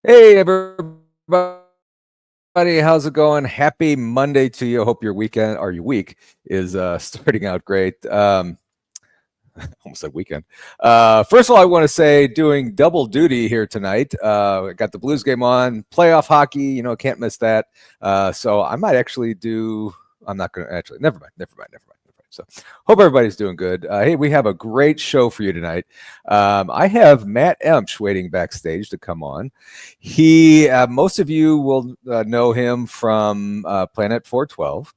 Hey, everybody. How's it going? Happy Monday to you. Hope your weekend or your week is starting out great. Almost like weekend. First of all, I want to say doing double duty here tonight. I got the Blues game on, playoff hockey, can't miss that. So I might actually do, I'm not going to actually, never mind. So hope everybody's doing good. Hey, we have a great show for you tonight. I have Matt Emch waiting backstage to come on. Most of you will know him from Planet 412.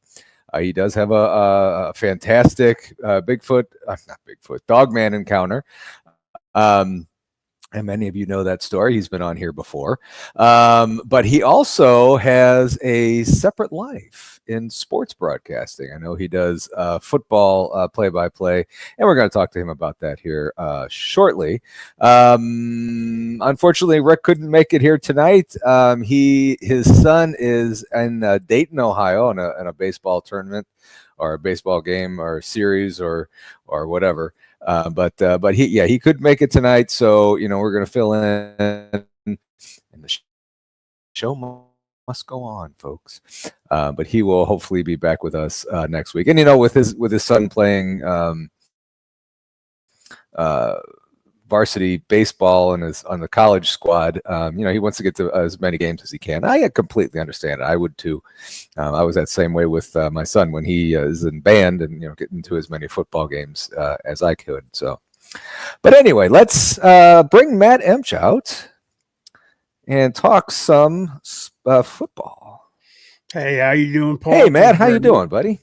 He does have a fantastic dogman encounter. Um, and many of you know that story. He's been on here before. But he also has a separate life in sports broadcasting. I know he does football play-by-play, and we're going to talk to him about that here shortly. Unfortunately, Rick couldn't make it here tonight. His son is in Dayton, Ohio, in a baseball tournament or a baseball game or series or whatever. But he could make it tonight, so we're gonna fill in, and the show must go on, folks. But he will hopefully be back with us next week. And with his son playing varsity baseball and is on the college squad, he wants to get to as many games as he can. I completely understand it. I would too. I was that same way with my son when he is in band and getting to as many football games as I could. So, but anyway, let's bring Matt Emch out and talk some football. Hey, how you doing, Paul? Hey, Matt, how you doing, buddy?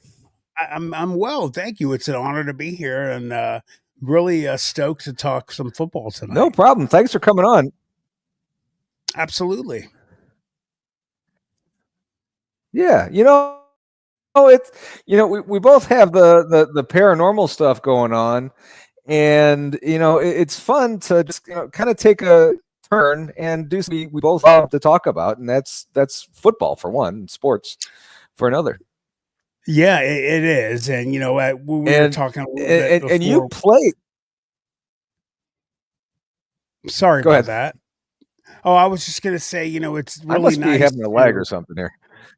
I'm well, thank you. It's an honor to be here, and really stoked to talk some football tonight. No problem. Thanks for coming on. Absolutely. Yeah, it's we both have the paranormal stuff going on, and it's fun to just kind of take a turn and do something we both love to talk about, and that's football for one, and sports for another. Yeah, it is, and we were talking a little bit before. And you played. Sorry Go about ahead. that. Oh, I was just gonna say, it's I really must be nice. having a lag or something here.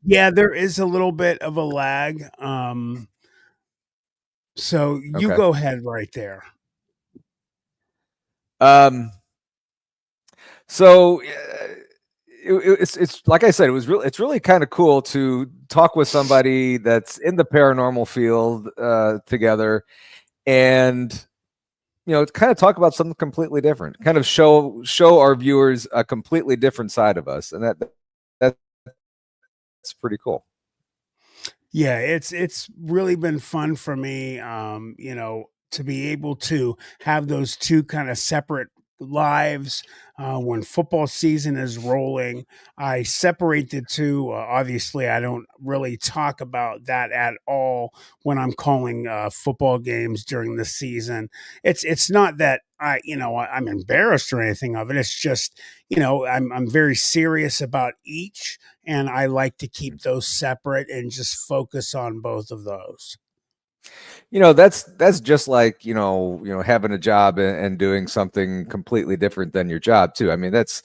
Yeah, there is a little bit of a lag. So you Okay. go ahead right there. So it's like I said, it's really kind of cool to talk with somebody that's in the paranormal field together, and kind of talk about something completely different, kind of show our viewers a completely different side of us, and that's pretty cool. Yeah, it's really been fun for me, to be able to have those two kind of separate lives. When football season is rolling, I separate the two. Obviously, I don't really talk about that at all when I'm calling football games during the season. It's not that I'm embarrassed or anything of it. It's just I'm very serious about each, and I like to keep those separate and just focus on both of those. That's just like having a job and doing something completely different than your job too. I mean, that's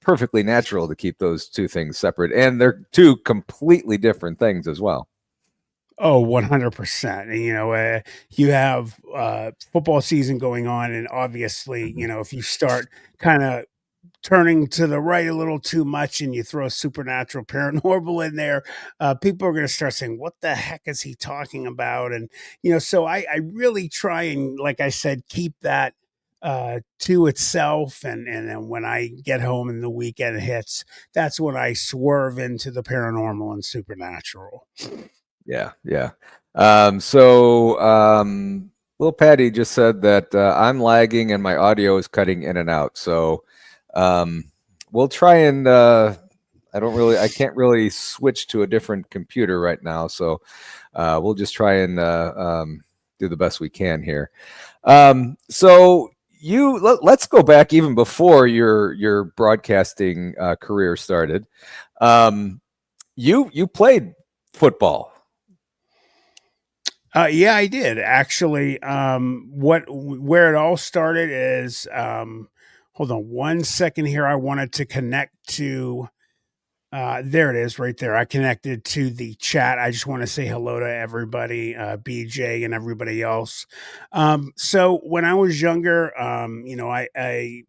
perfectly natural to keep those two things separate, and they're two completely different things as well. Oh, 100%. And, you have football season going on, and obviously, Mhm. if you start kind of turning to the right a little too much and you throw supernatural paranormal in there, people are going to start saying, what the heck is he talking about? And so I really try and, like I said, keep that to itself, and then when I get home and the weekend hits, that's when I swerve into the paranormal and supernatural. Yeah. Little Patty just said that I'm lagging and my audio is cutting in and out. So um, we'll try and I can't really switch to a different computer right now. So we'll just try and do the best we can here. So let's go back even before your broadcasting career started. You played football. Yeah, I did actually. Where it all started is hold on one second here. I wanted to connect to there it is right there. I connected to the chat. I just want to say hello to everybody, BJ and everybody else. So when I was younger, I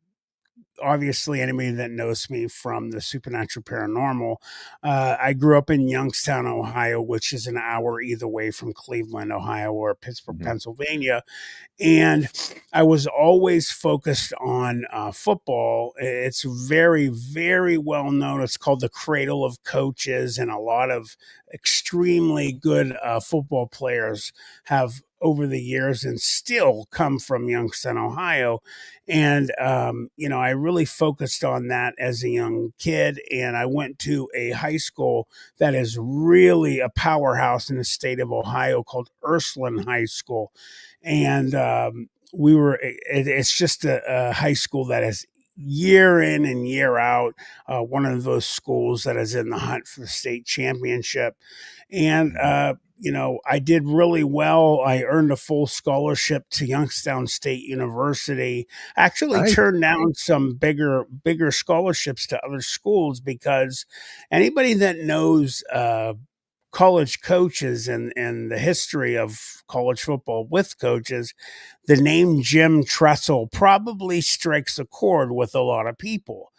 obviously anybody that knows me from the supernatural paranormal, I grew up in Youngstown, Ohio, which is an hour either way from Cleveland, Ohio, or Pittsburgh, Mhm. Pennsylvania, and I was always focused on football. It's very, very well known. It's called the cradle of coaches, and a lot of extremely good football players have over the years and still come from Youngstown, Ohio. And, I really focused on that as a young kid. And I went to a high school that is really a powerhouse in the state of Ohio called Ursuline High School. And it's just a high school that is year in and year out one of those schools that is in the hunt for the state championship. And Mhm. I did really well. I earned a full scholarship to Youngstown State University. Actually Nice. turned down some bigger scholarships to other schools because anybody that knows college coaches and the history of college football with coaches, the name Jim Tressel probably strikes a chord with a lot of people.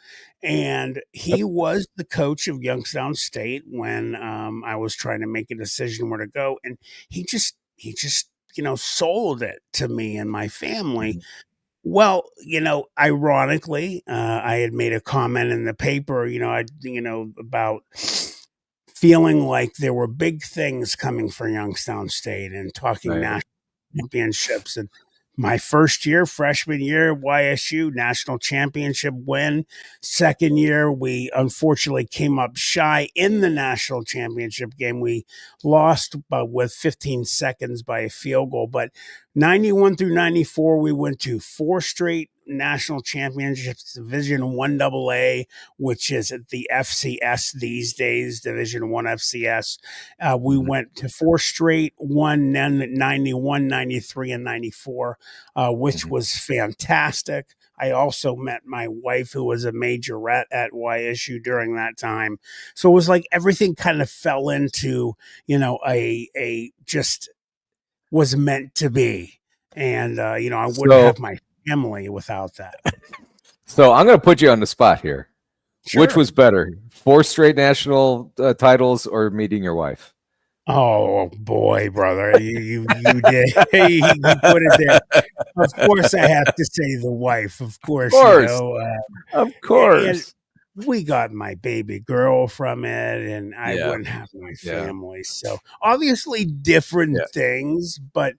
And Yep. he was the coach of Youngstown State when I was trying to make a decision where to go. And he just, sold it to me and my family. Mhm. Well, ironically, I had made a comment in the paper, about feeling like there were big things coming for Youngstown State and talking Right. national championships. And my first year, freshman year, YSU national championship win. Second year, we unfortunately came up shy in the national championship game. We lost with 15 seconds by a field goal. But 91 through 94, we went to four straight national championships, Division One AA, which is the FCS these days, Division One FCS. We Mhm. went to four straight, one then 91, 93, and 94, which Mhm. was fantastic. I also met my wife, who was a majorette at YSU during that time. So it was like everything kind of fell into, a just was meant to be. And, I wouldn't So have my family without that. so I'm going to put you on the spot here. Which Sure. was better, four straight national titles or meeting your wife? Oh boy, brother, you did you put it there. Of course, I have to say the wife. Of Of course, course, of and course. we got my baby girl from it, and I Yeah, wouldn't have my yeah, family. So obviously, different yeah. things, but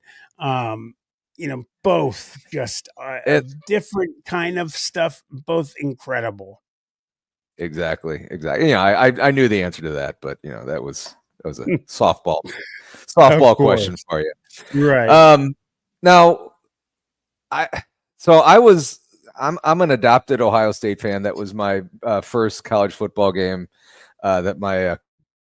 both just a It different kind of stuff. Both incredible. exactly, exactly. I knew the answer to that, but that was a softball Of question course, for you. right. Um, now I so I was I'm an adopted Ohio State fan. That was my first college football game that my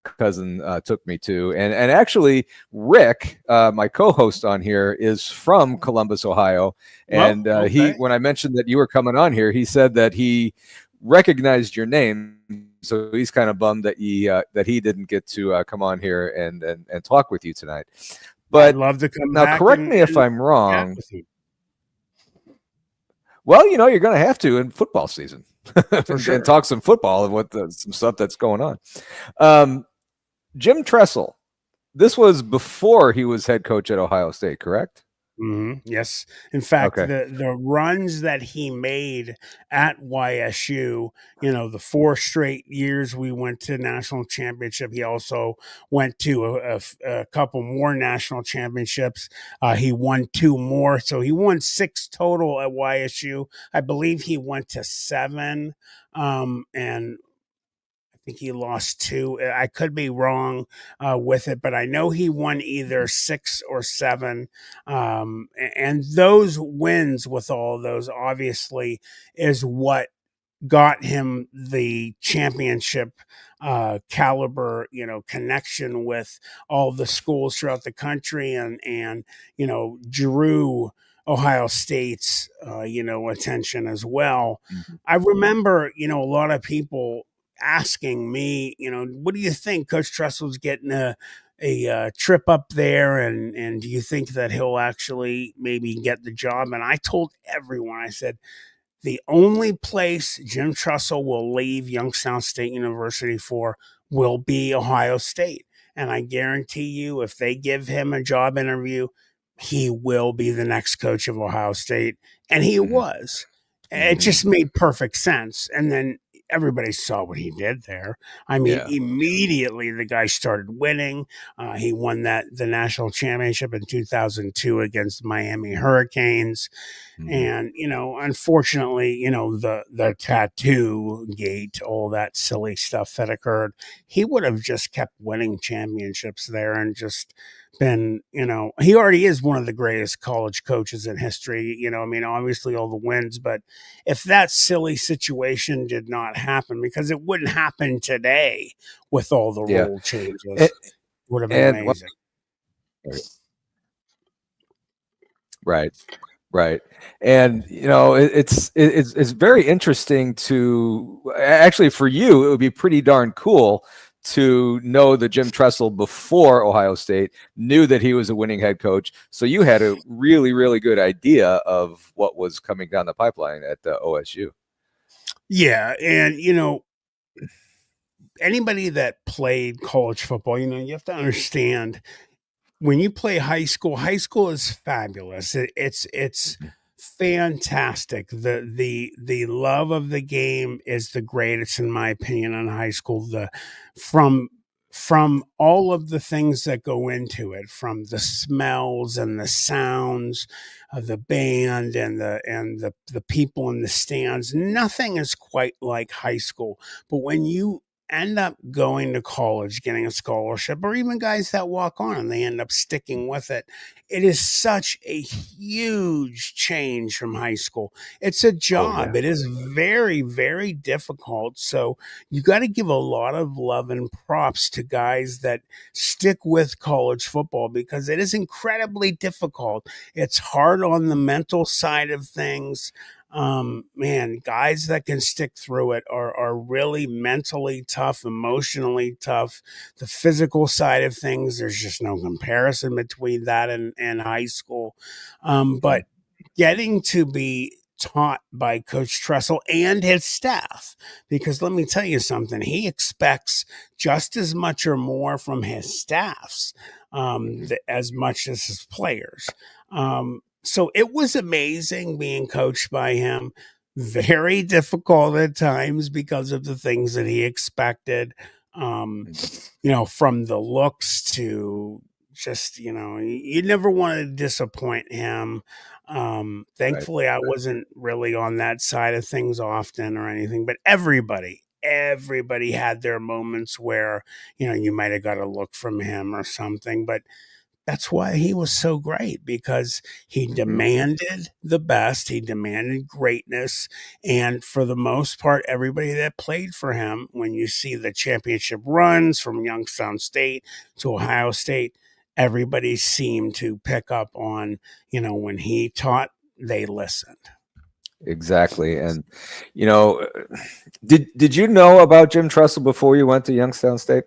cousin took me to, and actually Rick, my co-host on here, is from Columbus, Ohio, Well, and he okay. when I mentioned that you were coming on here, he said that he recognized your name. So he's kind of bummed that he didn't get to come on here and talk with you tonight. I'd But love to come now, back correct me if and I'm chat wrong. with you Well, you're going to have to in football season for and sure. talk some football and some stuff that's going on. Um, Jim Tressel, this was before he was head coach at Ohio State, correct? Yes. In fact, Okay. the runs that he made at YSU, the four straight years we went to national championship. He also went to a couple more national championships. He won two more, so he won six total at YSU. I believe he went to seven. And I think he lost two. I could be wrong with it, but I know he won either six or seven. And those wins with all of those obviously is what got him the championship caliber, connection with all the schools throughout the country and drew Ohio State's attention as well. Mhm. I remember a lot of people asking me, what do you think Coach Tressel's getting a trip up there, and do you think that he'll actually maybe get the job? And I told everyone, I said, the only place Jim Trussell will leave Youngstown State University for will be Ohio State. And I guarantee you, if they give him a job interview, he will be the next coach of Ohio State. And he Mhm. was. It Mhm. just made perfect sense. And then everybody saw what he did there. I mean, Yeah. immediately the guy started winning. He won the national championship in 2002 against Miami Hurricanes. Mhm. And unfortunately, the tattoo gate, all that silly stuff that occurred, he would have just kept winning championships there and just been, he already is one of the greatest college coaches in history. I mean, obviously all the wins, but if that silly situation did not happen, because it wouldn't happen today with all the Yeah. rule changes, And, it would have been and well, amazing. right. Right. And it's very interesting to actually for you, it would be pretty darn cool to know that Jim Tressel before Ohio State knew that he was a winning head coach. So you had a really, really good idea of what was coming down the pipeline at the OSU. Yeah, and anybody that played college football, you have to understand when you play high school is fabulous. It's Mhm. fantastic. The love of the game is the greatest in my opinion in high school. The from from all of the things that go into it, from the smells and the sounds of the band and the people in the stands, nothing is quite like high school. But when you end up going to college, getting a scholarship, or even guys that walk on and they end up sticking with it. It is such a huge change from high school. It's a Oh yeah. job. It is very, very difficult. So you got to give a lot of love and props to guys that stick with college football because it is incredibly difficult. It's hard on the mental side of things. Man, guys that can stick through it are really mentally tough, emotionally tough. The physical side of things, there's just no comparison between that and high school. But Mhm. getting to be taught by Coach Tressel and his staff, because let me tell you something, he expects just as much or more from his staffs Mhm. as much as his players. So it was amazing being coached by him. Very difficult at times because of the things that he expected. Um, Mhm. from the looks to just, you never wanted to disappoint him. Right. Thankfully, I wasn't really on that side of things often or anything, but everybody had their moments where, you might have got a look from him or something. But that's why he was so great because he Mhm. demanded the best, he demanded greatness, and for the most part, everybody that played for him, when you see the championship runs from Youngstown State to Ohio State, everybody seemed to pick up on, when he taught, they listened. Exactly. And you know, did you know about Jim Tressel before you went to Youngstown State?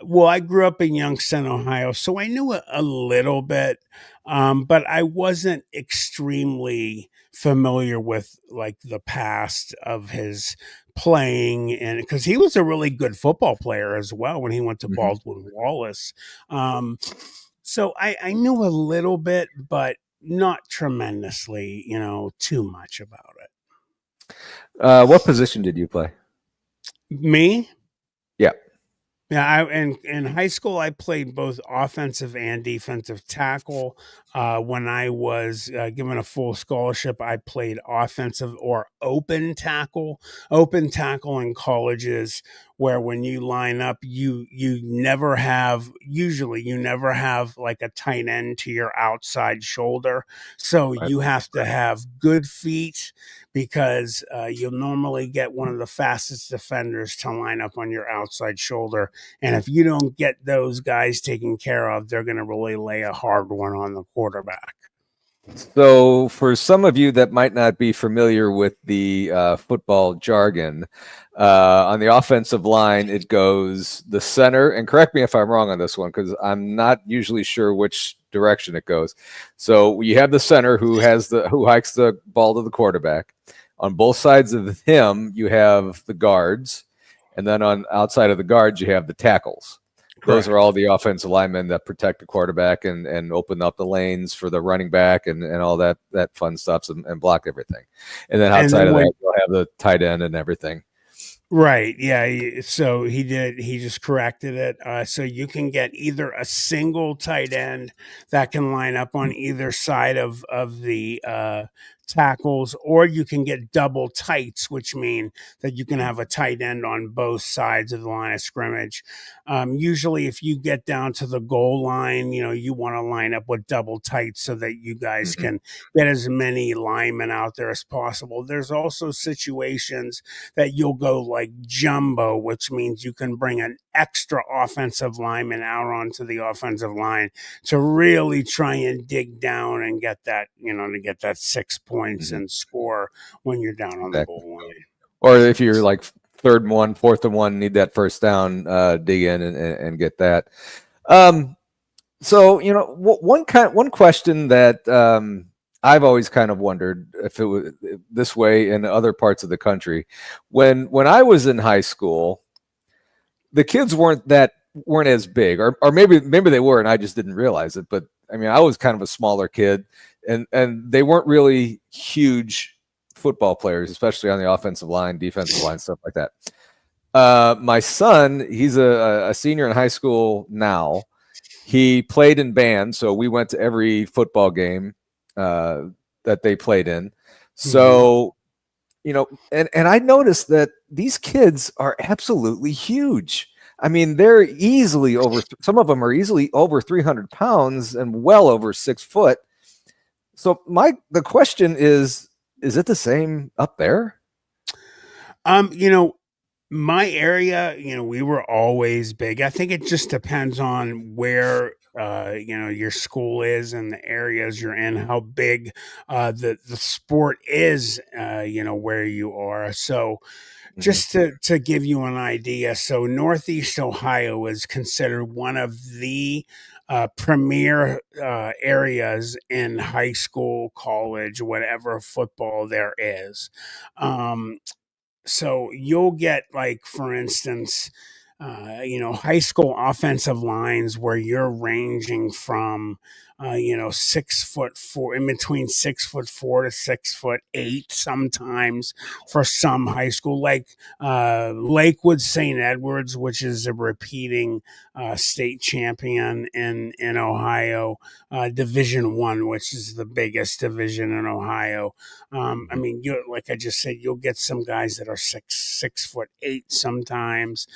Well, I grew up in Youngstown, Ohio, so I knew a little bit, but I wasn't extremely familiar with like the past of his playing, and because he was a really good football player as well when he went to Mhm. Baldwin Wallace. Um, so I knew a little bit, but not tremendously, too much about it. What position did you play? Me, Yeah. yeah, in high school, I played both offensive and defensive tackle. When I was given a full scholarship, I played offensive or open tackle. Open tackle in colleges, where when you line up, you never have usually you never have like a tight end to your outside shoulder, so Right. you have to have good feet because you'll normally get one of the fastest defenders to line up on your outside shoulder, and if you don't get those guys taken care of, they're going to really lay a hard one on the quarterback. So, for some of you that might not be familiar with the football jargon, on the offensive line, it goes the center. And correct me if I'm wrong on this one, because I'm not usually sure which direction it goes. So you have the center who hikes the ball to the quarterback. On both sides of him, you have the guards, and then on outside of the guards, you have the tackles. Those are Correct. all the offensive linemen that protect the quarterback and open up the lanes for the running back and all that fun stuff and block everything. And then And outside then of when that, you'll have the tight end and everything. Right. Yeah. So he just corrected it. So you can get either a single tight end that can line up on either side of the tackles, or you can get double tights, which mean that you can have a tight end on both sides of the line of scrimmage. Usually, if you get down to the goal line, you want to line up with double tights so that you guys Mhm. can get as many linemen out there as possible. There's also situations that you'll go like jumbo, which means you can bring an extra offensive lineman out onto the offensive line to really try and dig down and get that, to get that 6 points Mhm. and score when you're down on the Exactly. goal line. Or if you're like third and one, fourth and one, need that first down, dig in and get that. Um, So, one question that I've always kind of wondered if it was this way in other parts of the country. When I was in high school, the kids weren't as big, or maybe they were, and I just didn't realize it. But I mean, I was kind of a smaller kid, and they weren't really huge football players, especially on the offensive line, defensive line, stuff like that. My son, he's a senior in high school now. He played in band, so we went to every football game uh, that they played in. Hmm. So, and I noticed that these kids are absolutely huge. I mean, they're easily some of them are easily over 300 pounds and well over 6 foot. So the question is it the same up there? Um, you know, my area, we were always big. I think it just depends on where your school is and the areas you're in, how big the sport is, where you are. So Hmm. just to give you an idea, so Northeast Ohio is considered one of the premier areas in high school, college, whatever football there is. Um, so you'll get, like, for instance, high school offensive lines where you're ranging from 6'4", in between 6'4" to 6'8", sometimes for some high school, like Lakewood St. Edwards, which is a repeating state champion in Ohio, Division 1, which is the biggest division in Ohio. I Hmm. mean, you like I just said, you'll get some guys that are 6'8" sometimes.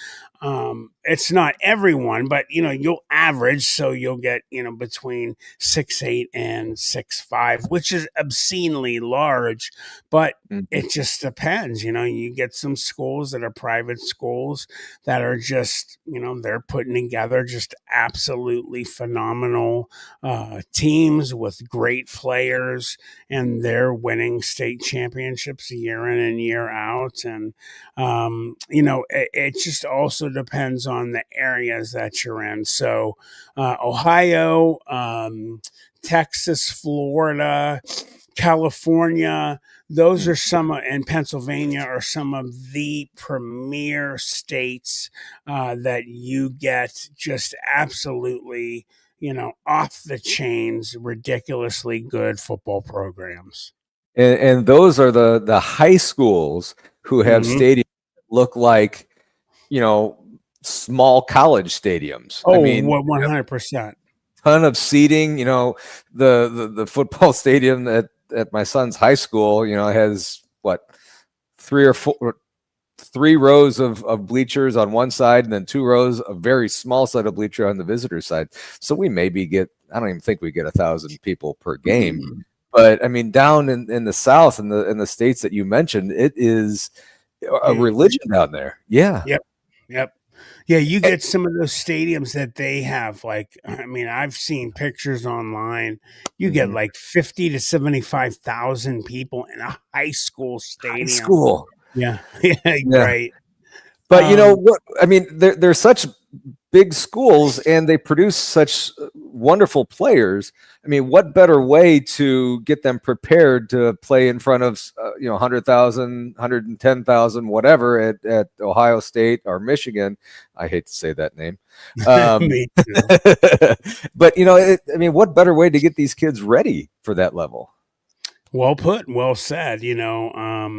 It's not everyone, but you'll average, so you'll get between 6'8" and 6'5", which is obscenely large, but Hmm. it just depends. You get some schools that are private schools that are just, they're putting together just absolutely phenomenal teams with great players, and they're winning state championships year in and year out. And it just also depends on the areas that you're in. So Ohio, Texas, Florida, California, those are some and Pennsylvania are some of the premier states that you get just absolutely, off the chains, ridiculously good football programs. And those are the high schools who have Hmm. stadiums that look like you know small college stadiums. I Oh, mean, what 100%. ton of seating. The football stadium at my son's high school, has what, three or four, three rows of bleachers on one side, and then two rows, a very small set of bleacher on the visitor side. So we maybe get, I don't even think we get 1,000 people per game. But I mean, down in the South, in the states that you mentioned, it is a Huge. religion down there. Yeah. Yep. Yep. Yeah, you Eh, get some of those stadiums that they have, like, I mean, I've seen pictures online. You get mhm. like 50 to 75,000 people in a high school High stadium. school. Yeah, yeah, Yeah. right. But you know Um, what? I mean, they're such big schools and they produce such wonderful players. I mean, what better way to get them prepared to play in front of 100,000, whatever at Ohio State or Michigan? I hate to say that name, um, me too. but I mean, what better way to get these kids ready for that level? Well put, well said. Yeah,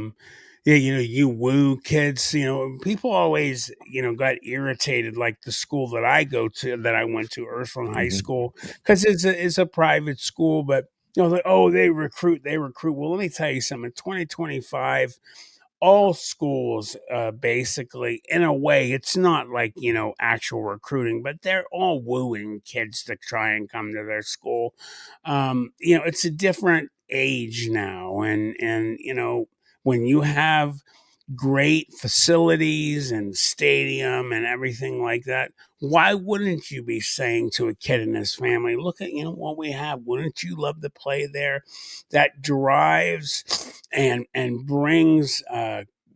you woo kids. People always, got irritated. Like the school that I go to, that I went to, Ursuline High Hmm. School, because it's a private school. But they recruit, they recruit. Well, let me tell you something. 2025, all schools, basically, in a way, it's not like actual recruiting, but they're all wooing kids to try and come to their school. It's a different age now, and when you have great facilities and stadium and everything like that, why wouldn't you be saying to a kid and his family, look at what we have, wouldn't you love to play there? That drives and brings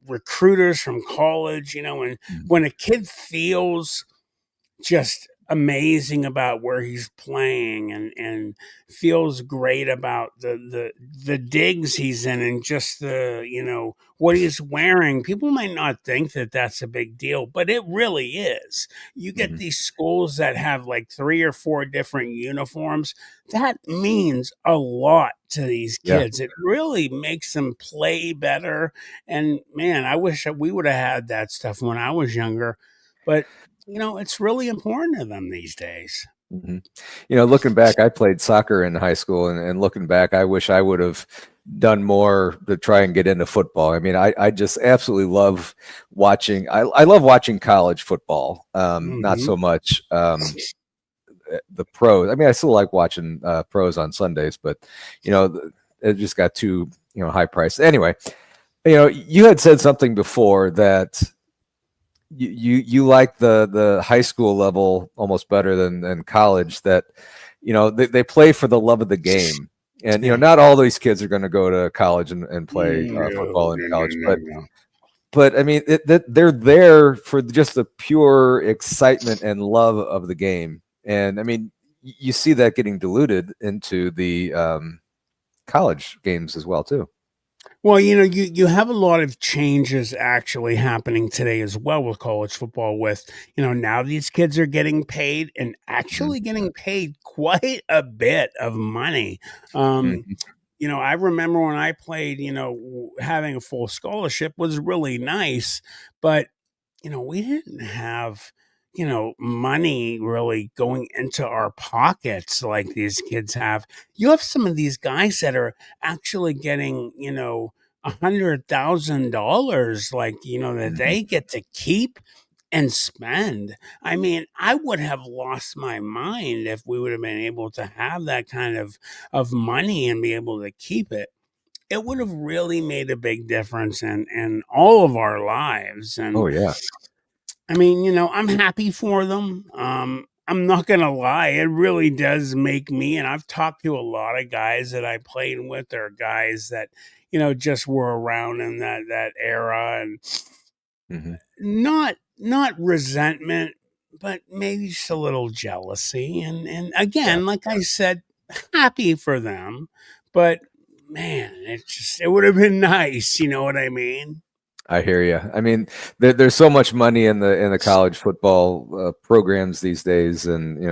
recruiters from college, and when a kid feels just amazing about where he's playing, and feels great about the digs he's in, and just the what he's wearing. People might not think that that's a big deal, but it really is. You get Hmm. these schools that have like 3 or 4 different uniforms. That means a lot to these Yeah. kids. It really makes them play better. And man, I wish that we would have had that stuff when I was younger. But it's really important to them these days. Hmm. Looking back, I played soccer in high school, and looking back, I wish I would have done more to try and get into football. I mean, I just absolutely love watching. I love watching college football. Not Mhm. so much the pros. I mean, I still like watching pros on Sundays, but it just got too high priced. Anyway, you had said something before that you like the high school level almost better than college, that they play for the love of the game, and Yeah. not all these kids are going to go to college and play No, football in no, no, college, no, but no. I mean they're there for just the pure excitement and love of the game, and I mean you see that getting diluted into the college games as well too. Well, you have a lot of changes actually happening today as well with college football. With now these kids are getting paid, and Hmm. actually getting paid quite a bit of money. Um, Hmm. I remember when I played. Having a full scholarship was really nice, but we didn't have, money really going into our pockets like these kids have. You have some of these guys that are actually getting, $100,000, like, that Hmm. they get to keep and spend. I mean, I would have lost my mind if we would have been able to have that kind of money and be able to keep it. It would have really made a big difference in all of our lives. Oh And yeah. I mean, I'm happy for them. I'm not gonna lie, it really does make me, and I've talked to a lot of guys that I played with, or guys that, just were around in that era, and Hmm. not resentment, but maybe just a little jealousy. And Yeah. again, like I said, happy for them, but man, it would have been nice, you know what I mean? I hear you. I mean, there's so much money in the college football programs these days, and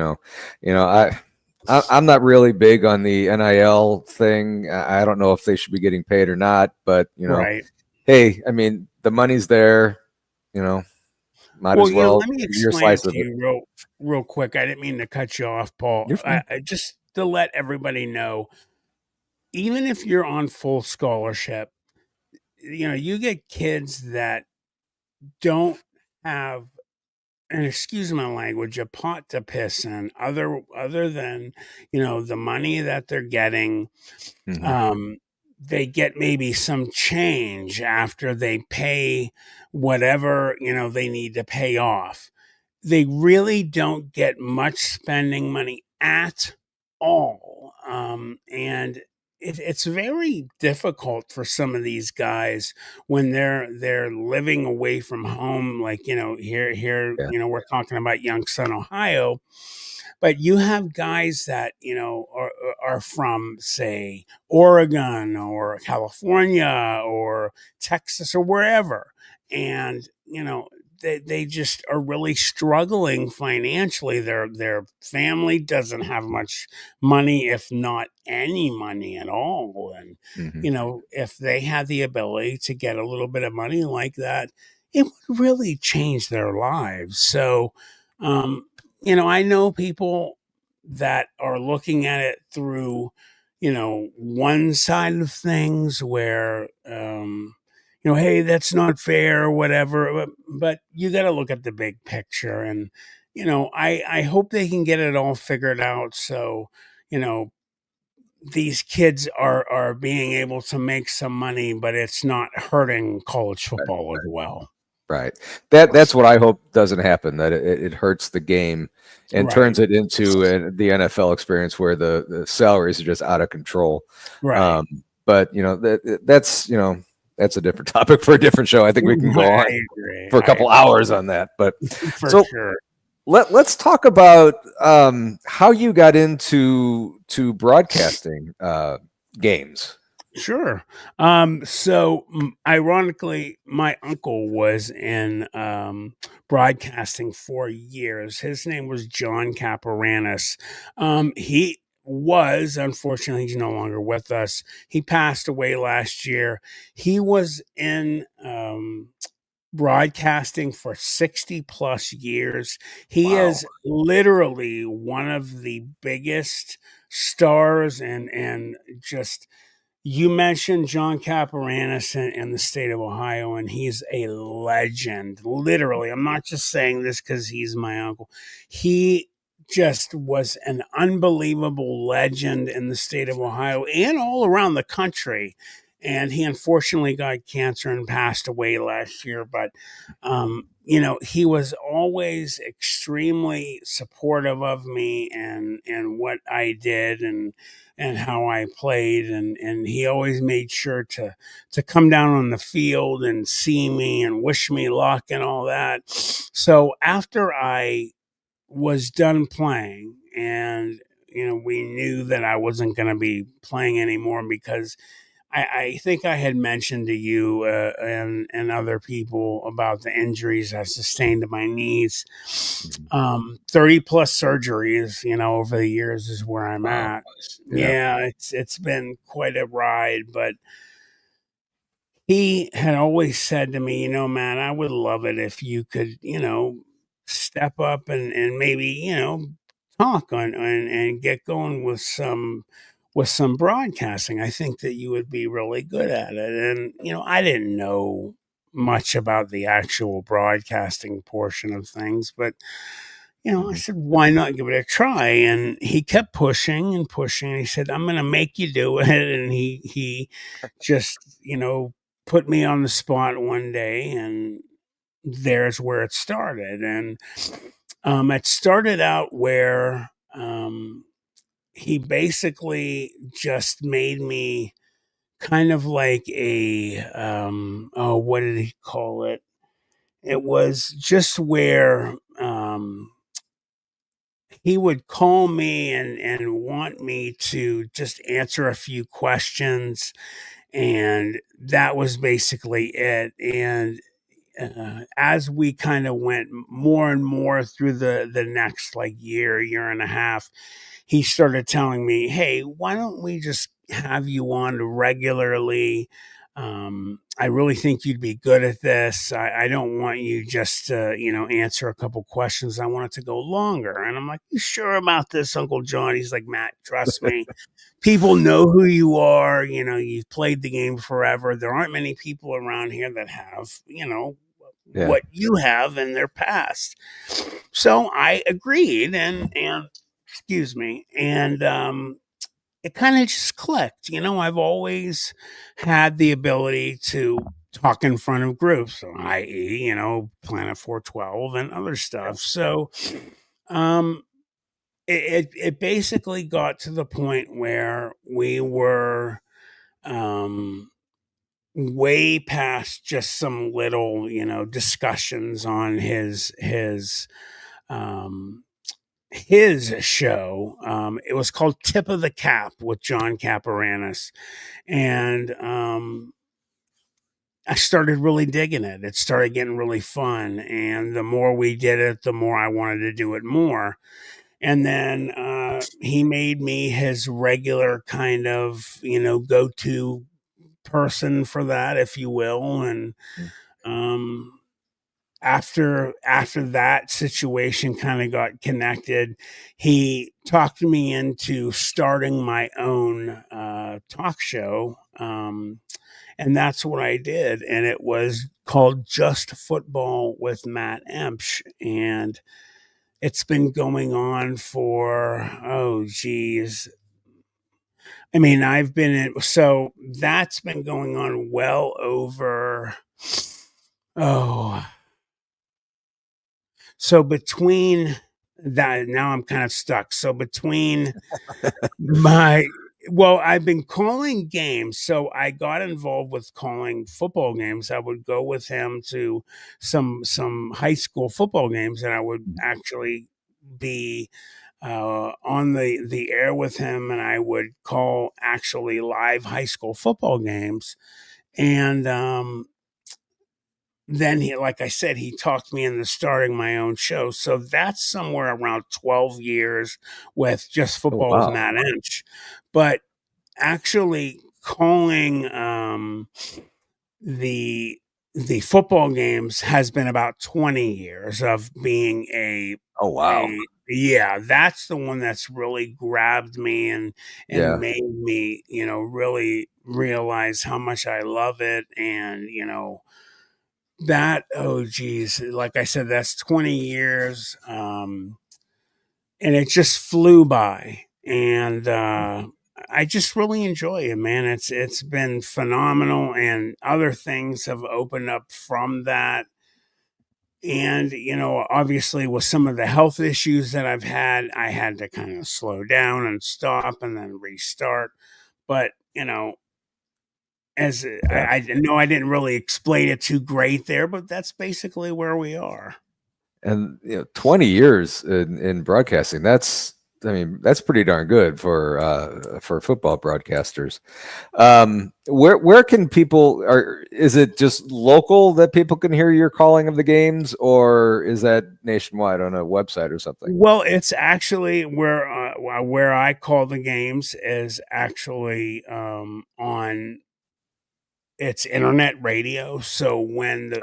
I'm not really big on the NIL thing. I don't know if they should be getting paid or not, but Right. hey, I mean, the money's there. You know, might Well, as well let me give your explain it slice to of it. you real quick. I didn't mean to cut you off, Paul. You're fine. Just to let everybody know, even if you're on full scholarship, you get kids that don't have, and excuse my language, a pot to piss in, other than the money that they're getting. Hmm. um they get maybe some change after they pay whatever they need to pay off. they really don't get much spending money at all. And it's very difficult for some of these guys when they're living away from home. Like, here, Yeah. we're talking about Youngstown, Ohio, but you have guys that are from, say, Oregon or California or Texas or wherever, and they just are really struggling financially. Their family doesn't have much money, if not any money at all. And Hmm. if they had the ability to get a little bit of money like that, it would really change their lives. So, um, I know people that are looking at it through, one side of things where, hey, that's not fair or whatever. But you got to look at the big picture. And, I hope they can get it all figured out. So, you know, these kids are being able to make some money, but it's not hurting college Right. football as well. Right. That's what I hope doesn't happen. That it hurts the game and Right. turns it into the NFL experience where the salaries are just out of control. Right. Um, but that's a different topic for a different show. I think we can go I on agree. for a couple hours on that. But For so sure. let's talk about how you got into broadcasting games. Sure. So ironically, my uncle was in broadcasting for years. His name was John Caparanis. He was, unfortunately, he's no longer with us. He passed away last year. He was in broadcasting for 60 plus years. He Wow. is literally one of the biggest stars and just you mentioned John Caparanis in the state of Ohio, and he's a legend. Literally, I'm not just saying this because he's my uncle. He just was an unbelievable legend in the state of Ohio and all around the country. And he unfortunately got cancer and passed away last year. But, he was always extremely supportive of me and what I did and how I played, and he always made sure to come down on the field and see me and wish me luck and all that. So after I was done playing, and we knew that I wasn't going to be playing anymore because I think I had mentioned to you and other people about the injuries I sustained to my knees. Mhm. 30 plus surgeries, over the years is where I'm Wow. at. Yeah. Yeah, it's been quite a ride, but he had always said to me, man, I would love it if you could, step up and maybe, talk and get going with some broadcasting. I think that you would be really good at it. And, I didn't know much about the actual broadcasting portion of things, but I Mhm. said, why not give it a try? And he kept pushing and pushing. And he said, I'm going to make you do it. And he just, put me on the spot one day. And there's where it started. And it started out where he basically just made me kind of like a, oh, what did he call it? It was just where, he would call me and want me to just answer a few questions, and that was basically it. And as we kind of went more and more through the next like year and a half, he started telling me, hey, why don't we just have you on regularly? I really think you'd be good at this. I don't want you just to, answer a couple questions. I want it to go longer. And I'm like, you sure about this, Uncle John? He's like, Matt, trust me. People know who you are. You've played the game forever. There aren't many people around here that have, Yeah. what you have in their past. So I agreed and excuse me. And it kind of just clicked. I've always had the ability to talk in front of groups, i.e., Planet 412 and other stuff. So, um, it basically got to the point where we were, um, way past just some little, discussions on um his show. It was called Tip of the Cap with John Caparanis, and I started really digging it. It started getting really fun, and the more we did it, the more I wanted to do it more. And then he made me his regular kind of, go to person for that, if you will. And Mm. um, after that situation kind of got connected, he talked me into starting my own talk show. And that's what I did. And it was called Just Football with Matt Emch. And it's been going on for, oh, geez. I mean, I've been in, so that's been going on well over, oh, so between that, now I'm kind of stuck. So between my well, I've been calling games, so I got involved with calling football games. I would go with him to some high school football games, and I would actually be on the air with him, and I would call actually live high school football games. And then he, like I said, he talked me into starting my own show. So that's somewhere around 12 years with Just Oh, Football with wow. Matt Inch. But actually calling the the football games has been about 20 years of being Oh, wow. a yeah, that's the one that's really grabbed me and Yeah. made me, really realize how much I love it. And that, oh geez, like I said, that's 20 years. And it just flew by. And I just really enjoy it, man. It's been phenomenal, and other things have opened up from that. And obviously, with some of the health issues that I've had, I had to kind of slow down and stop and then restart. But as Yeah. I know, I didn't really explain it too great there, but that's basically where we are. And 20 years in broadcasting, that's, I mean, that's pretty darn good for football broadcasters. Where can people, or is it just local that people can hear your calling of the games, or is that nationwide on a website or something? Well, it's actually where I call the games is actually on it's internet radio. So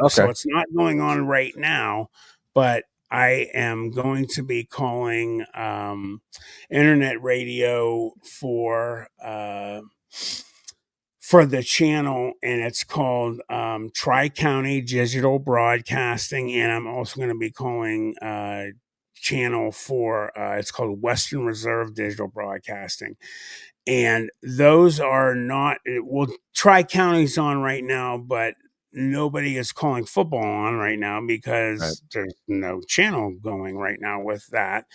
Okay. it's not going on right now, but I am going to be calling internet radio for the channel, and it's called Tri County Digital Broadcasting. And I'm also going to be calling channel for it's called Western Reserve Digital Broadcasting. And those are not, well, Tri County's on right now, but nobody is calling football on right now Right. because there's no channel going right now with that.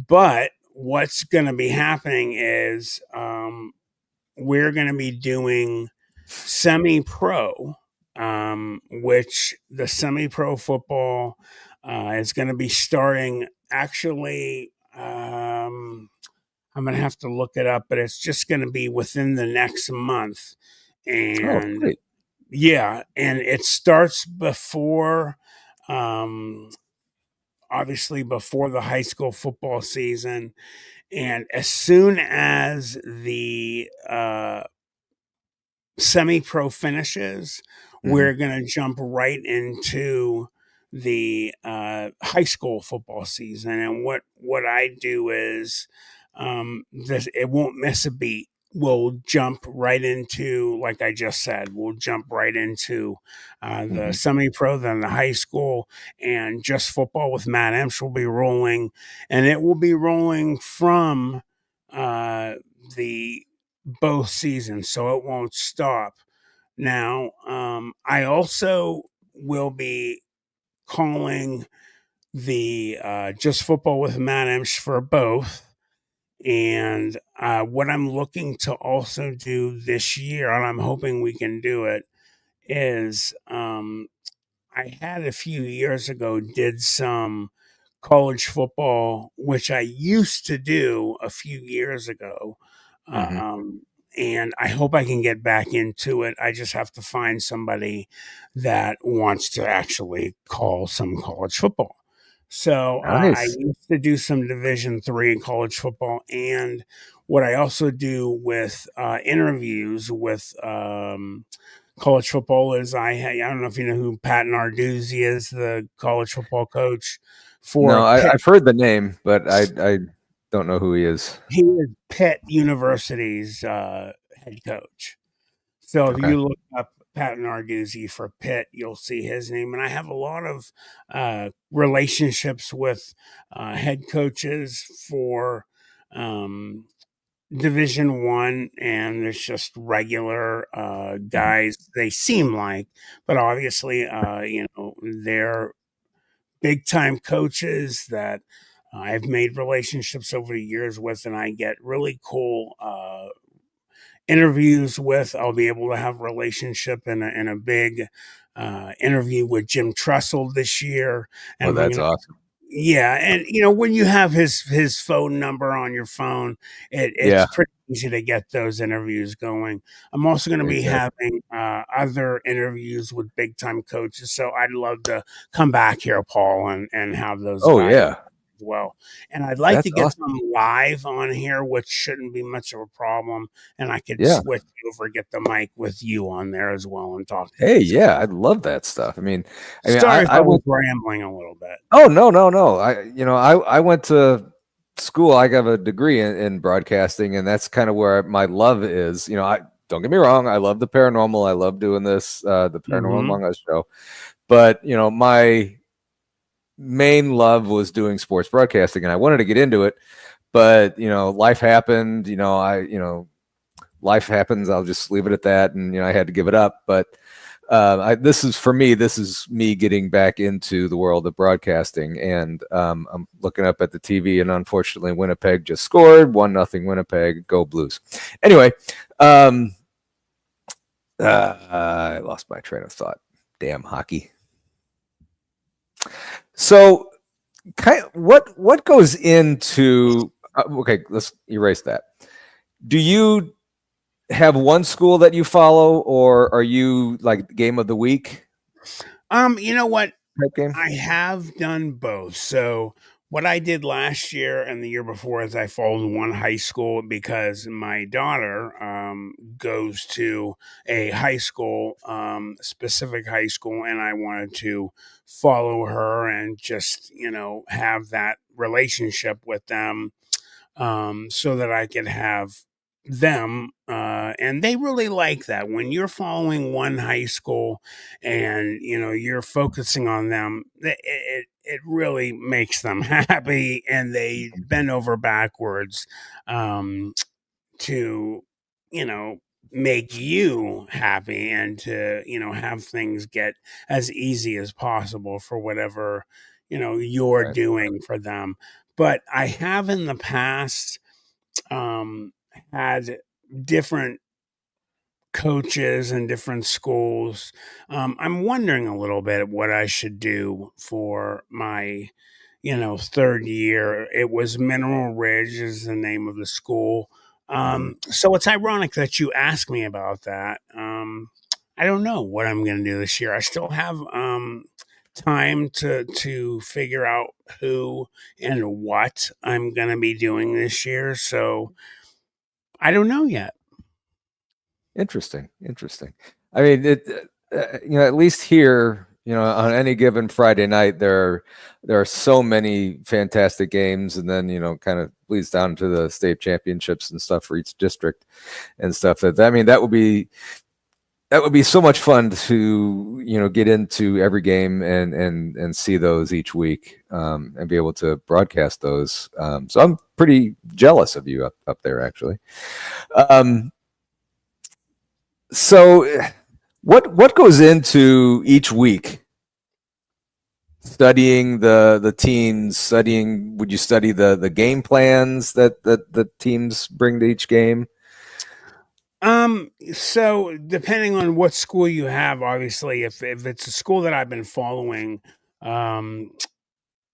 But what's going to be happening is we're going to be doing semi pro, which the semi pro football is going to be starting actually. I'm going to have to look it up, but it's just going to be within the next month. Oh, And great. yeah, and it starts before, um, obviously, before the high school football season. And as soon as the semi pro finishes, Hmm. we're going to jump right into the high school football season. And what I do is this, it won't miss a beat. We'll jump right into, like I just said, we'll jump right into the Hmm. semi pro, then the high school, and Just Football with Matt Emch will be rolling. And it will be rolling from uh, the both seasons, so it won't stop. Now, I also will be calling the Just Football with Matt Emch for both. And what I'm looking to also do this year, and I'm hoping we can do it, is I had a few years ago did some college football, which I used to do a few years ago. Hmm. Um, and I hope I can get back into it. I just have to find somebody that wants to actually call some college football. So I Nice. used to do some Division 3 in college football, and what I also do with interviews with college football is I don't know if you know who Pat Narduzzi is, the college football coach No, for Pitt. I've heard the name, but I don't know who he is. He is Pitt University's head coach. So if Okay. you look up Pat Narduzzi for Pitt, you'll see his name. And I have a lot of relationships with head coaches for um, Division 1, and there's just regular Mhm. guys. They seem like, but obviously, they're big time coaches that I've made relationships over the years with, and I get really cool interviews with. I'll be able to have a relationship in a big interview with Jim Trussell this year, and Oh, I'm that's going to awesome. yeah, and when you have his phone number on your phone, it's Yeah, pretty easy to get those interviews going. I'm also going to be exactly. having other interviews with big time coaches, so I'd love to come back here, Paul, and have those Oh, guys yeah. as well. And I'd like to That's get awesome. them live on here, which shouldn't be much of a problem. And I could Yeah. switch over, get the mic with you on there as well, and talk to Hey, these yeah, guys. I love that stuff. Sorry if I I was went. rambling a little bit. Oh, no, no, no. I went to school. I got a degree in broadcasting, and that's kind of where my love is. I don't get me wrong. I love the paranormal. I love doing this, the Paranormal Hmm. Among Us show. But my main love was doing sports broadcasting, and I wanted to get into it. But life happened. Life happens. I'll just leave it at that. And I had to give it up. But this is for me. This is me getting back into the world of broadcasting, and I'm looking up at the TV, and unfortunately, Winnipeg just scored 1-0. Winnipeg, go Blues. Anyway, um, I lost my train of thought. Damn hockey. So, what goes into? Okay, let's erase that. Do you have one school that you follow, or are you like game of the week You know what? type game? I have done both. So what I did last year and the year before is I followed one high school because my daughter goes to a high school, specific high school, and I wanted to follow her and just have that relationship with them, so that I could have them. And they really like that when you're following one high school and you're focusing on them. It really makes them happy, and they bend over backwards um, to you know make you happy, and to have things get as easy as possible for whatever you're Right. doing for them. But I have in the past um, had different coaches and different schools. I'm wondering a little bit what I should do for my, third year. It was Mineral Ridge is the name of the school. Mhm. So it's ironic that you asked me about that. I don't know what I'm going to do this year. I still have time to figure out who and what I'm going to be doing this year. So I don't know yet. Interesting. Interesting. I mean, at least here, on any given Friday night, there are so many fantastic games, and then kind of leads down to the state championships and stuff for each district and stuff. That would be so much fun to get into every game and see those each week, and be able to broadcast those. So I'm pretty jealous of you up there, actually. Um, so What goes into each week? Studying the teams, studying, would you study the game plans that the teams bring to each game? So depending on what school you have, obviously, if it's a school that I've been following, um,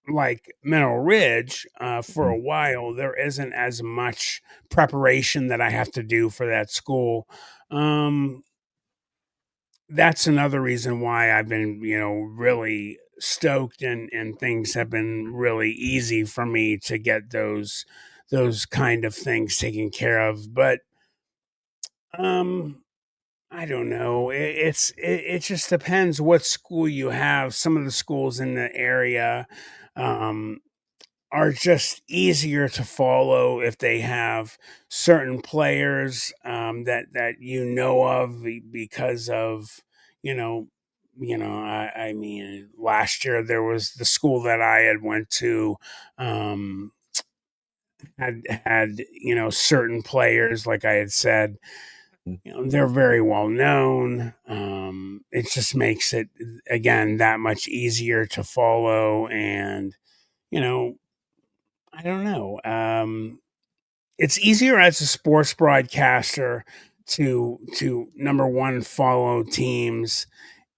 like Mineral Ridge, for Mhm. a while, there isn't as much preparation that I have to do for that school. Um, that's another reason why I've been, really stoked, and things have been really easy for me to get those kind of things taken care of. But um I don't know. It just depends what school you have. Some of the schools in the area um, are just easier to follow if they have certain players that you know of because of you know I mean, last year there was the school that I had went to. Um, had certain players, like I had said, they're very well known. It just makes it, again, that much easier to follow. And, you know, I don't know. It's easier as a sports broadcaster to number one, follow teams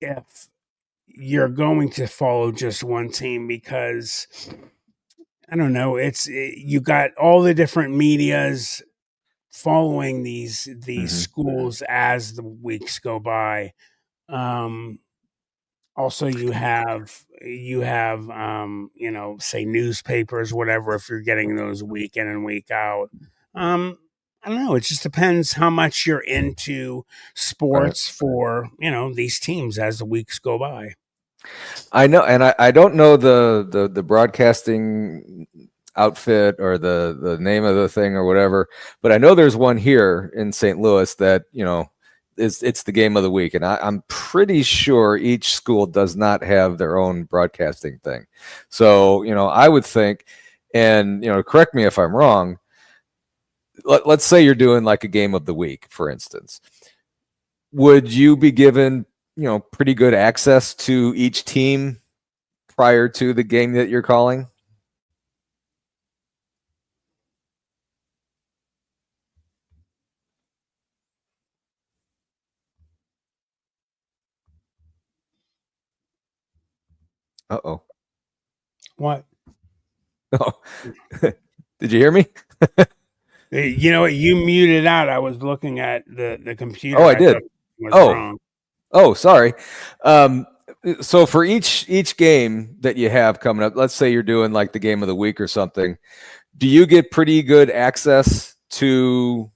if you're going to follow just one team, because I don't know, you got all the different medias following these Mhm. schools as the weeks go by. Um, Also, you have say newspapers, whatever, if you're getting those week in and week out. Um, I don't know. It just depends how much you're into Right. sports for these teams as the weeks go by. I know, and I don't know the broadcasting outfit or the name of the thing or whatever, but I know there's one here in St. Louis that it's the game of the week, and I'm pretty sure each school does not have their own broadcasting thing. So I would think, and correct me if I'm wrong. Let's say you're doing like a game of the week, for instance. Would you be given pretty good access to each team prior to the game that you're calling? Uh-oh. What? Oh. Did you hear me? You know what? You muted out. I was looking at the Oh, computer. I I thought did. it was Oh. wrong. Oh, sorry. Um, so for each game that you have coming up, let's say you're doing like the game of the week or something, do you get pretty good access to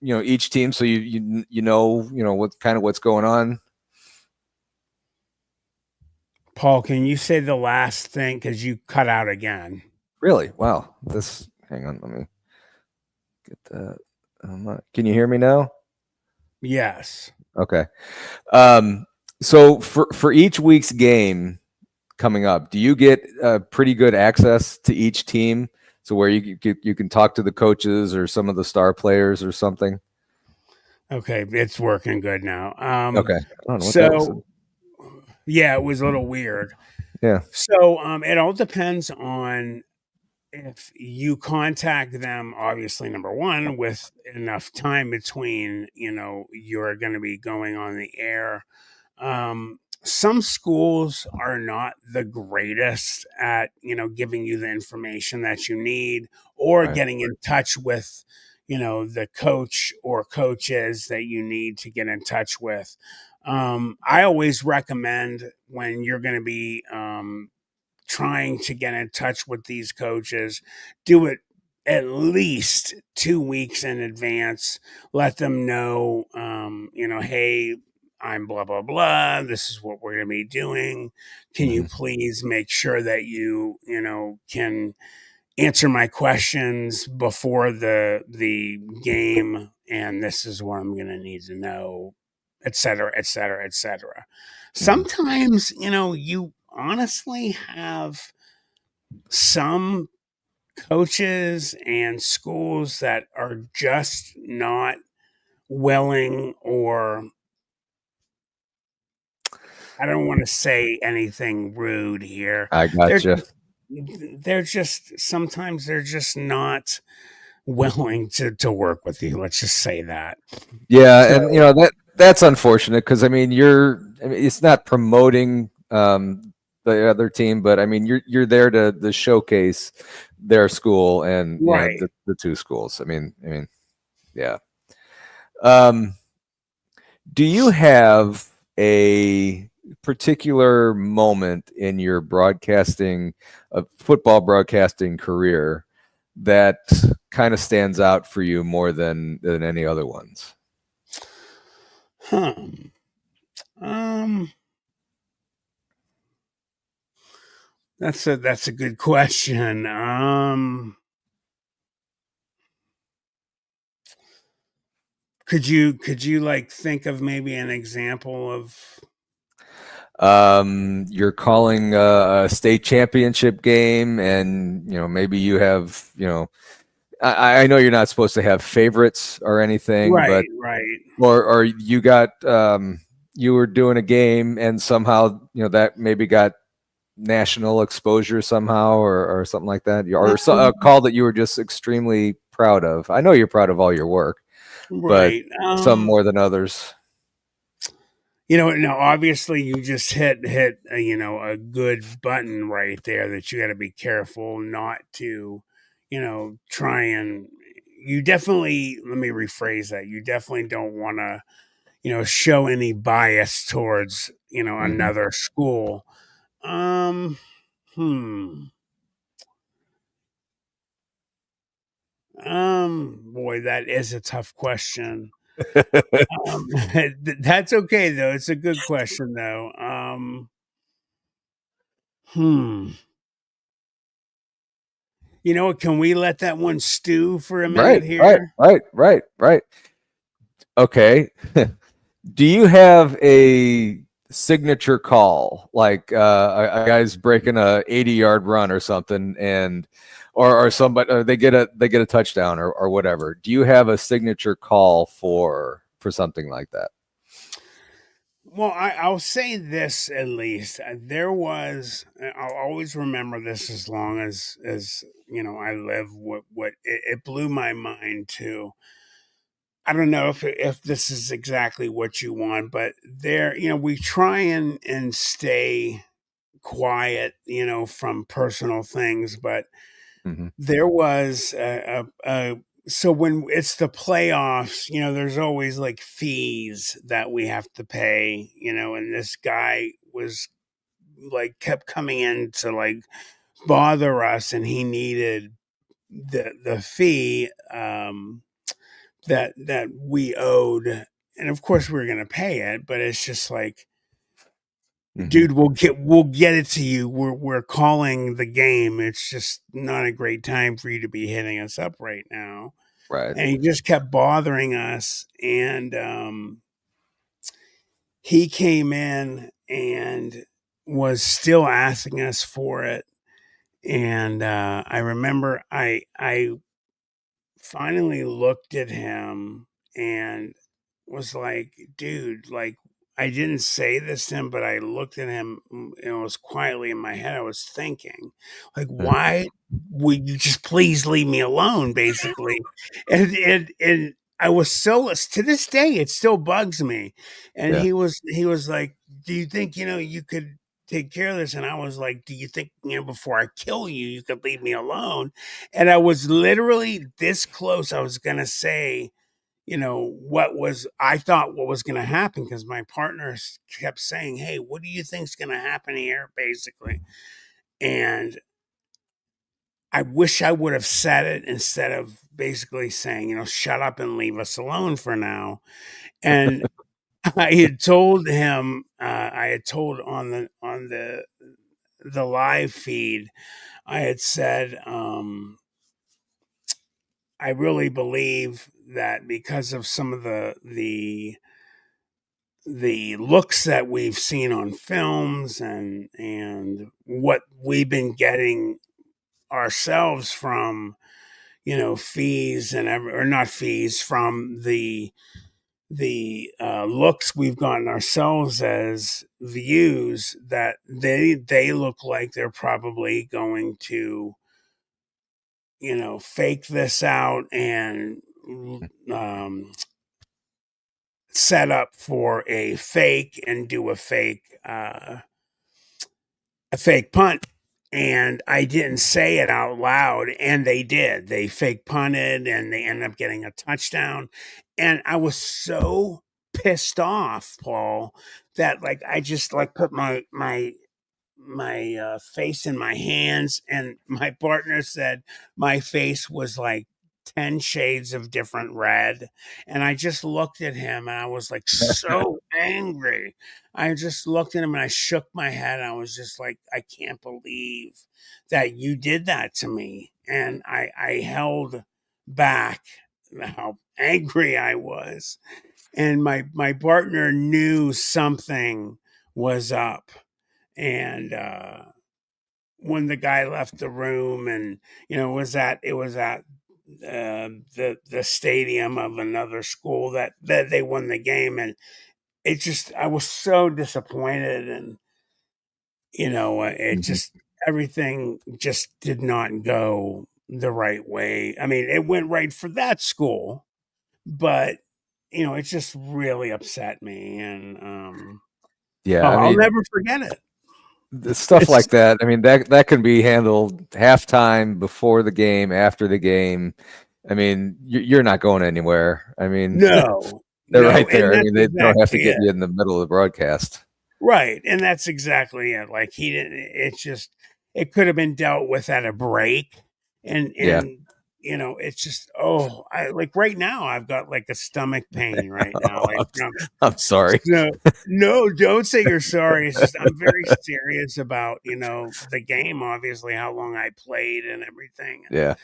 each team, so you know what's going on? Paul, can you say the last thing because you cut out again? Really? Wow. This hang on, let me get that. Can you hear me now? Yes. Okay. Um, so for each week's game coming up, do you get pretty good access to each team? So where you can talk to the coaches or some of the star players or something? Okay, it's working good now. Okay. I don't know what that was. So yeah, it was a little weird. Yeah. So it all depends on if you contact them, obviously, number one, with enough time between, you're going to be going on the air. Some schools are not the greatest at, giving you the information that you need, or Right. getting in touch with, the coach or coaches that you need to get in touch with. I always recommend, when you're going to be trying to get in touch with these coaches, do it at least 2 weeks in advance. Let them know, hey, I'm blah, blah, blah. This is what we're going to be doing. Can you Mhm. please make sure that can answer my questions before the game? And this is what I'm going to need to know, et cetera, et cetera, et cetera. Mhm. Sometimes, you honestly have some coaches and schools that are just not willing, or I don't want to say anything rude here. I They're gotcha. they're just sometimes they're just not willing to work with you. Let's just say that. Yeah, So and that's unfortunate because I mean, it's not promoting the other team, but I mean, you're there to showcase their school and right. the two schools. I mean, yeah. Um, do you have a particular moment in your football broadcasting career that kind of stands out for you more than any other ones? Huh. Um that's a good question. Could you like think of maybe an example of You're calling a state championship game, and maybe you have I know you're not supposed to have favorites or anything, right, but right. or you got you were doing a game and somehow that maybe got national exposure somehow or something like that, a Um, call that you were just extremely proud of. I know you're proud of all your work, but right. some more than others. Now obviously you just hit a good button right there that you got to be careful not to, try and you definitely let me rephrase that. You definitely don't want to, show any bias towards, Hmm. another school. Um hmm. Boy, that is a tough question. That's okay though. It's a good question though. Hmm. You know what? Can we let that one stew for a minute Right, right, here? right, right, right. Okay. Do you have a signature call, like a guy's breaking a 80-yard run or something, and or somebody they get a touchdown or whatever? Do you have a signature call for something like that? Well, I'll say this at least. There was. I'll always remember this as long as I live. What it blew my mind too. I don't know if this is exactly what you want, but there, we try and stay quiet, from personal things, but Hmm. there was so when it's the playoffs, there's always like fees that we have to pay, and this guy was like kept coming in to like bother us, and he needed the fee that we owed, and of course we were going to pay it, but it's just like, Hmm. dude, we'll get it to you. We're calling the game. It's just not a great time for you to be hitting us up right now. Right. And he just kept bothering us. And he came in and was still asking us for it. And I remember I finally looked at him and was like, dude, like, I didn't say this to him, but I looked at him and it was quietly in my head. I was thinking, like, why would you just please leave me alone, basically? And I was so to this day, it still bugs me. And Yeah. he was like, do you think you could take care of this? And I was like, do you think before I kill you, you could leave me alone? And I was literally this close. I was gonna say, what was I thought what was gonna happen because my partner kept saying, "Hey, what do you think's gonna happen here?" Basically, and I wish I would have said it instead of basically saying, "Shut up and leave us alone for now." And I had told him, I had told on the live feed, I had said, I really believe that because of some of the looks that we've seen on films and what we've been getting ourselves from fees and or not fees from looks we've gotten ourselves as views, that they look like they're probably going to, fake this out and um, set up for a fake and do a fake punt. And I didn't say it out loud, and they did. They fake punted, and they ended up getting a touchdown. And I was so pissed off, Paul, that like I just like put my face in my hands, and my partner said my face was like 10 shades of different red. And I just looked at him and I was like so angry. I just looked at him and I shook my head. I was just like, I can't believe that you did that to me. And I held back how angry I was. And my partner knew something was up. And when the guy left the room, and it was at the stadium of another school that they won the game. And it just, I was so disappointed. And it Mhm. just, everything just did not go the right way. I mean, it went right for that school, but it just really upset me. And Yeah, oh, I I'll mean, never forget it. stuff It's like that. I mean, that can be handled halftime, before the game, after the game. I mean, you're not going anywhere. I mean, No, they're no, right and there. I that's mean, they don't have to exactly get it. you in the middle of the broadcast. Right, and that's exactly it. Like, he didn't, it's just, it could have been dealt with at a break. and Yeah. and it's just, oh, I like, right now I've got like a stomach pain right now, Oh, like from, I'm sorry. so no, don't say you're sorry. It's just I'm very serious about, the game, obviously, how long I played and everything. And Yeah.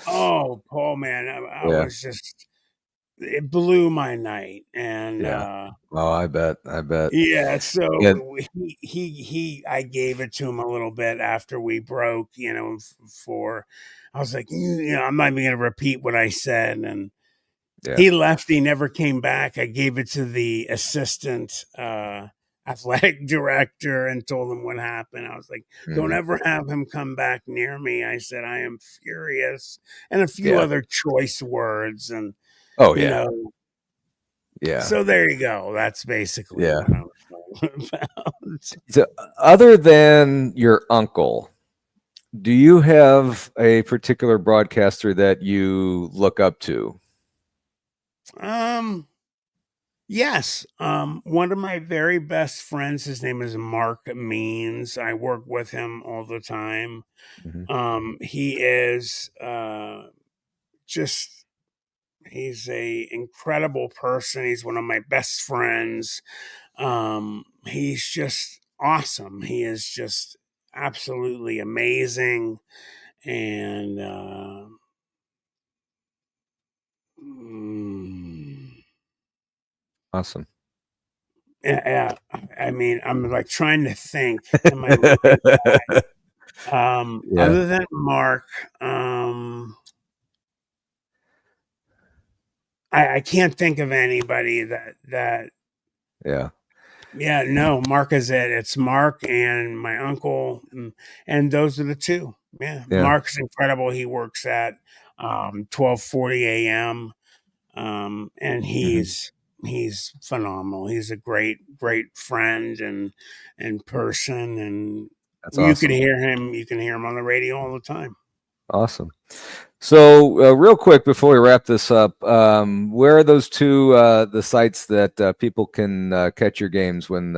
oh, Paul, man, I Yeah. was just, it blew my night. And Yeah. Oh, I bet. I bet. yeah, so Yeah. I gave it to him a little bit after we broke, for, I was like, I'm not even gonna repeat what I said. And Yeah. he left, he never came back. I gave it to the assistant athletic director and told him what happened. I was like, don't Hmm. ever have him come back near me. I said, I am furious, and a few Yeah. other choice words. And Oh, you yeah. know, Yeah. so there you go. That's basically Yeah. what I was talking about. So, other than your uncle, do you have a particular broadcaster that you look up to? Um, yes. One of my very best friends, his name is Mark Means. I work with him all the time. Hmm. He is just he's a incredible person. He's one of my best friends. He's just awesome. He is just absolutely amazing. And mm, Awesome. yeah, I mean, I'm like trying to think in my mind. Yeah. Other than Mark, um, I can't think of anybody that. Yeah. Yeah, no, Mark is it. It's Mark and my uncle, and those are the two. Yeah, Yeah. Mark's incredible. He works at 12:40 a.m. And Hmm. he's phenomenal. He's a great friend and person. And That's you could awesome. hear him. You can hear him on the radio all the time. Awesome. So, real quick before we wrap this up, where are those two the sites that people can catch your games when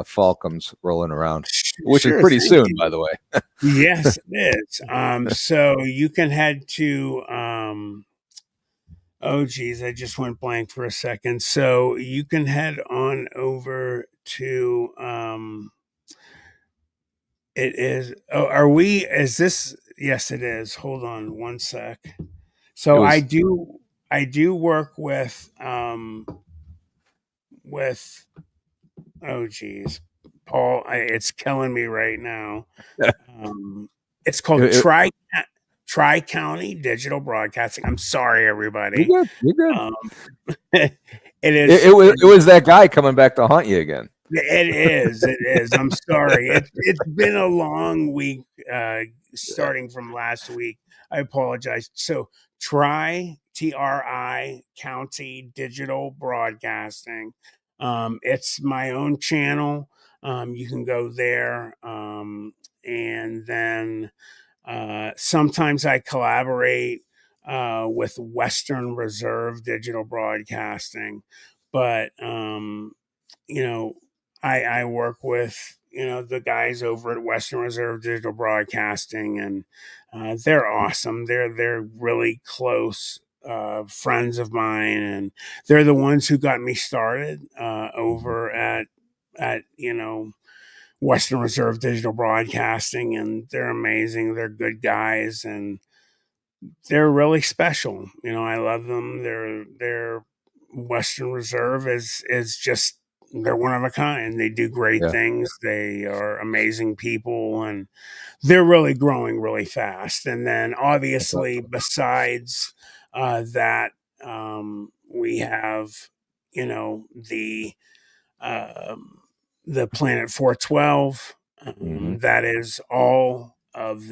fall comes rolling around, which is Sure, pretty thank soon, by you. the way? Yes, it is. So you can head to oh geez, I just went blank for a second. So you can head on over to it is, oh, are we, is this, yes it is. Hold on one sec. It So was. I do work with oh geez, Paul, it's killing me right now. Um, it's It, called it, Tri County Digital Broadcasting. I'm sorry, you're everybody. good. You're good. Um, It It, is. it was it was that guy coming back to haunt you again. It is. It is. I'm sorry. It's been a long week. Yeah. Starting from last week. I apologize. So TRI County Digital Broadcasting. It's my own channel. You can go there, and then sometimes I collaborate with Western Reserve Digital Broadcasting, but you know, I work with the guys over at Western Reserve Digital Broadcasting, and they're awesome. They're really close friends of mine, and they're the ones who got me started Mhm. over at Western Reserve Digital Broadcasting, and they're amazing. They're good guys, and they're really special. I love them. They're Western Reserve is just they're one of a kind. They do great Yeah, things. They are amazing people, and they're really growing really fast. And then that's obviously, awesome. besides that, we have you know the um, the Planet 412. Hmm. That is all of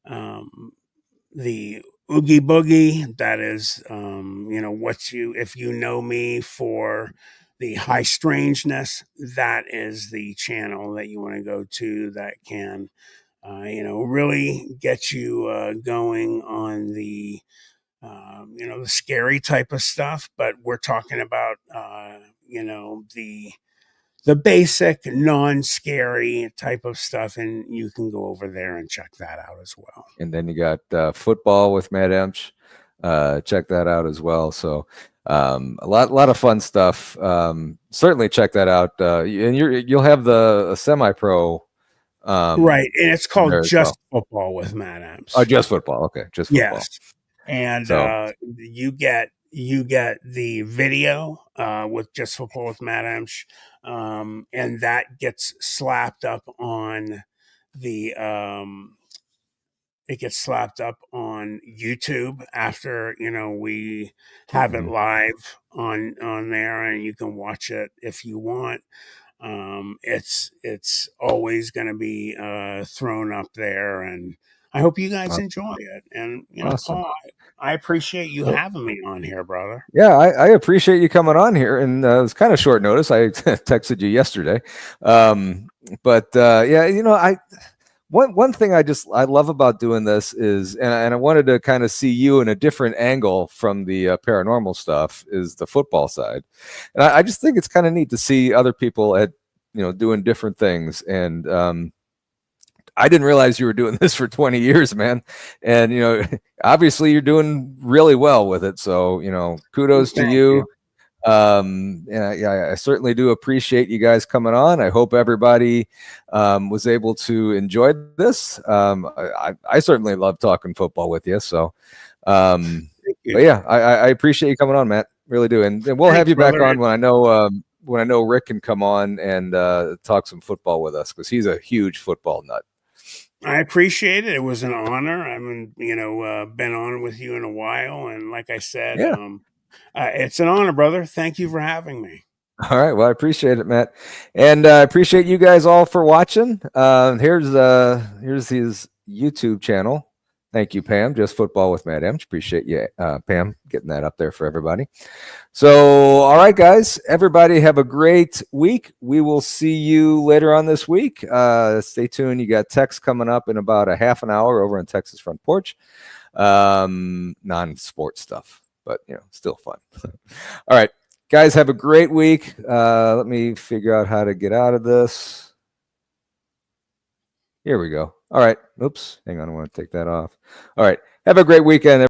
um, the Oogie Boogie. That is, what you, if you know me for the high strangeness, that is the channel that you want to go to that can, really get you going on the scary type of stuff. But we're talking about, the basic non-scary type of stuff, and you can go over there and check that out as well. And then you got football with Matt Emch. Check that out as well. So a lot of fun stuff. Certainly check that out. And you'll have the semi-pro Right, um, and it's called there as Just well. Football with Matt Oh, Emch. just football. Okay, just Yes, football. and, So you get the video, with Just Football with Matt Emch, and that gets slapped up on the, it gets slapped up on YouTube after, we have it mhm, live on there, and you can watch it if you want. It's always going to be thrown up there, and I hope you guys aw- enjoy it. And awesome. Paul, I appreciate you So having me on here, brother. yeah, I appreciate you coming on here, and it was kind of short notice. I texted you yesterday, but yeah, I one thing I love about doing this is, and I wanted to kind of see you in a different angle from the paranormal stuff, is the football side, and I just think it's kind of neat to see other people at doing different things, and I didn't realize you were doing this for 20 years, man, and obviously you're doing really well with it, so kudos to Thank you. you. Yeah, I certainly do appreciate you guys coming on. I hope everybody was able to enjoy this. I certainly love talking football with you. So, Thank but you. yeah, I appreciate you coming on, Matt. Really do, and we'll have Thanks, you back brother. on when I know Rick can come on and talk some football with us because he's a huge football nut. I appreciate it. It was an honor. I haven't, been on with you in a while, and like I said, Yeah. it's an honor, brother. Thank you for having me. All right. Well, I appreciate it, Matt, and I appreciate you guys all for watching. Here's his YouTube channel. Thank you, Pam. Just football with Matt Emch. Appreciate you, Pam, getting that up there for everybody. So, all right, guys, everybody have a great week. We will see you later on this week. Stay tuned. You got text coming up in about a half an hour over on Texas Front Porch. Non-sports stuff, but still fun. All right, guys, have a great week. Let me figure out how to get out of this. Here we go. All right. Oops. Hang on. I want to take that off. All right. Have a great weekend.